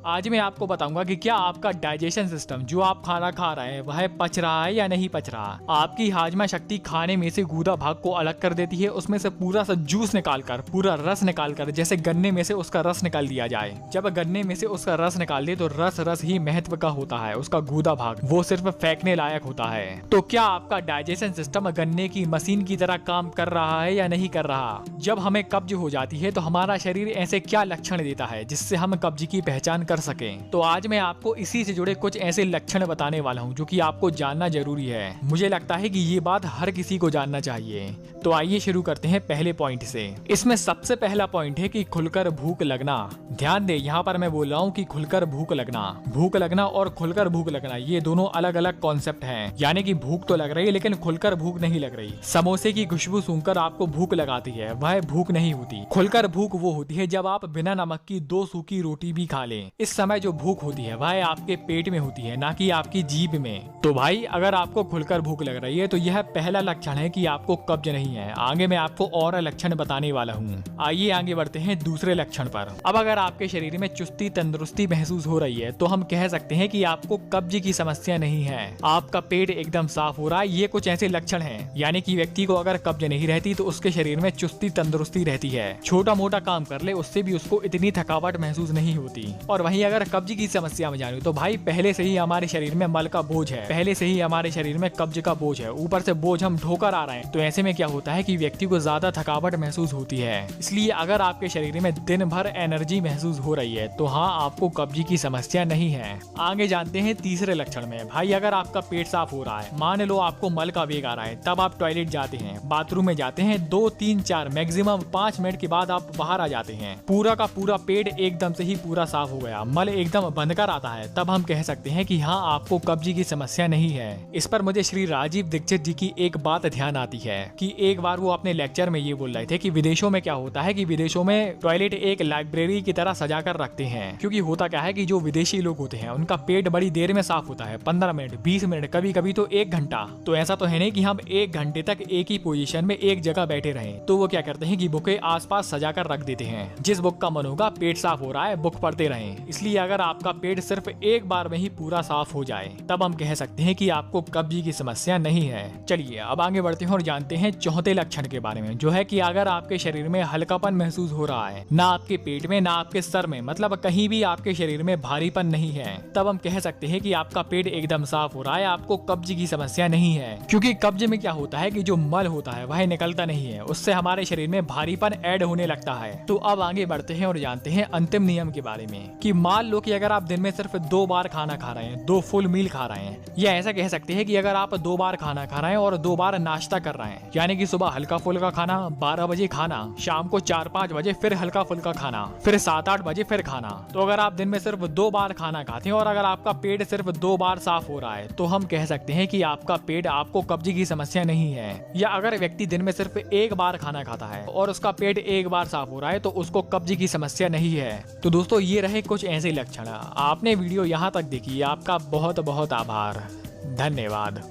आज मैं आपको बताऊंगा कि क्या आपका डाइजेशन सिस्टम जो आप खाना खा रहे हैं वह पच रहा है या नहीं पच रहा। आपकी हाजमा शक्ति खाने में से गूदा भाग को अलग कर देती है, उसमें से पूरा सा जूस निकालकर, पूरा रस निकालकर, जैसे गन्ने में से उसका रस निकाल दिया जाए। जब गन्ने में से उसका रस निकाल दे तो रस ही महत्व का होता है, उसका गूदा भाग वो सिर्फ फेंकने लायक होता है। तो क्या आपका डाइजेशन सिस्टम गन्ने की मशीन की तरह काम कर रहा है या नहीं कर रहा। जब हमें कब्ज हो जाती है तो हमारा शरीर ऐसे क्या लक्षण देता है जिससे हम कब्ज की पहचान कर सकें। तो आज मैं आपको इसी से जुड़े कुछ ऐसे लक्षण बताने वाला हूं जो कि आपको जानना जरूरी है। मुझे लगता है कि ये बात हर किसी को जानना चाहिए। तो आइए शुरू करते हैं पहले पॉइंट से। इसमें सबसे पहला पॉइंट है कि खुलकर भूख लगना। ध्यान दे, यहाँ पर मैं बोल रहा हूँ कि खुलकर भूख लगना। भूख लगना और खुलकर भूख लगना ये दोनों अलग अलग कॉन्सेप्ट हैं। यानी कि भूख तो लग रही है लेकिन खुलकर भूख नहीं लग रही। समोसे की खुशबू सूंघकर आपको भूख लगाती है, वह भूख नहीं होती। खुलकर भूख वो होती है जब आप बिना नमक की 2 सूखी रोटी भी खा लें। इस समय जो भूख होती है वह आपके पेट में होती है, ना कि आपकी जीभ में। तो भाई अगर आपको खुलकर भूख लग रही है तो यह पहला लक्षण है कि आपको कब्ज नहीं है। आगे मैं आपको और लक्षण बताने वाला हूँ। आइए आगे बढ़ते हैं दूसरे लक्षण पर। अब अगर आपके शरीर में चुस्ती तंदुरुस्ती महसूस हो रही है तो हम कह सकते हैं कि आपको कब्ज की समस्या नहीं है। आपका पेट एकदम साफ हो रहा है। ये कुछ ऐसे लक्षण हैं। यानी कि व्यक्ति को अगर कब्ज नहीं रहती तो उसके शरीर में चुस्ती तंदुरुस्ती रहती है। छोटा मोटा काम कर ले उससे भी उसको इतनी थकावट महसूस नहीं होती। और वहीं अगर कब्ज की समस्या में जाने तो भाई पहले से ही हमारे शरीर में मल का बोझ है, पहले से ही हमारे शरीर में कब्ज का बोझ है, ऊपर से बोझ हम ढोकर आ रहे हैं। तो ऐसे में क्या होता है कि व्यक्ति को ज्यादा थकावट महसूस होती है। इसलिए अगर आपके शरीर में दिन भर एनर्जी महसूस हो रही है तो हाँ, आपको कब्ज की समस्या नहीं है। आगे जानते हैं तीसरे लक्षण में। भाई अगर आपका पेट साफ हो रहा है, मान लो आपको मल का वेग आ रहा है, तब आप टॉयलेट जाते हैं, बाथरूम में जाते हैं, 2, 3, 4 मैक्सिमम 5 मिनट के बाद आप बाहर आ जाते हैं, पूरा का पूरा पेट एकदम से ही पूरा साफ हो गया, मल एकदम बंद कर आता है, तब हम कह सकते हैं कि हाँ, आपको कब्ज की समस्या नहीं है। इस पर मुझे श्री राजीव दीक्षित जी की एक बात ध्यान आती है कि एक बार वो अपने लेक्चर में ये बोल रहे थे कि विदेशों में क्या होता है कि विदेशों में टॉयलेट एक लाइब्रेरी की तरह सजा कर रखते हैं। क्योंकि होता क्या है कि जो विदेशी लोग होते हैं उनका पेट बड़ी देर में साफ होता है, 15 मिनट, 20 मिनट, कभी कभी तो 1 घंटा। तो ऐसा तो है नहीं कि हम 1 घंटे तक एक ही पोजीशन में एक जगह बैठे रहें। तो वो क्या करते हैं कि बुकें आसपास सजा कर रख देते हैं। जिस बुक का मन होगा, पेट साफ हो रहा है, बुक पढ़ते रहें। इसलिए अगर आपका पेट सिर्फ एक बार में ही पूरा साफ हो जाए तब हम कह सकते हैं कि आपको कब्ज की समस्या नहीं है। चलिए अब आगे बढ़ते हैं और जानते हैं चौथे लक्षण के बारे में, जो है कि अगर आपके शरीर में हल्कापन महसूस हो रहा है, ना आपके पेट में ना आपके सर में, मतलब कहीं भी आपके शरीर में भारीपन नहीं है, तब हम कह सकते हैं कि आपका पेट एकदम साफ हो रहा है, आपको कब्ज की समस्या नहीं है। क्योंकि कब्ज में क्या होता है कि जो मल होता है वह निकलता नहीं है, उससे हमारे शरीर में भारीपन ऐड होने लगता है। तो अब आगे बढ़ते हैं और जानते हैं अंतिम नियम के बारे में कि मान लो कि अगर आप दिन में सिर्फ 2 बार खाना खा रहे हैं, 2 फुल मील खा रहे हैं, या ऐसा कह सकते हैं कि अगर आप 2 बार खाना खा रहे हैं और 2 बार नाश्ता कर रहे हैं, यानी कि सुबह हल्का फुल्का खाना, 12 बजे खाना, शाम को 4-5 बजे फिर हल्का फुल्का खाना, फिर 7-8 बजे फिर खाना। तो अगर आप दिन में सिर्फ 2 बार खाना खाते हैं और अगर आपका पेट सिर्फ 2 बार साफ हो रहा है तो हम कह सकते हैं कि आपका पेट, आपको कब्ज की समस्या नहीं है। या अगर व्यक्ति दिन में सिर्फ 1 बार खाना खाता है और उसका पेट 1 बार साफ हो रहा है तो उसको कब्ज की समस्या नहीं है। तो दोस्तों ये रहे कुछ ऐसे लक्षण। आपने वीडियो यहाँ तक देखी, आपका बहुत बहुत आभार, धन्यवाद।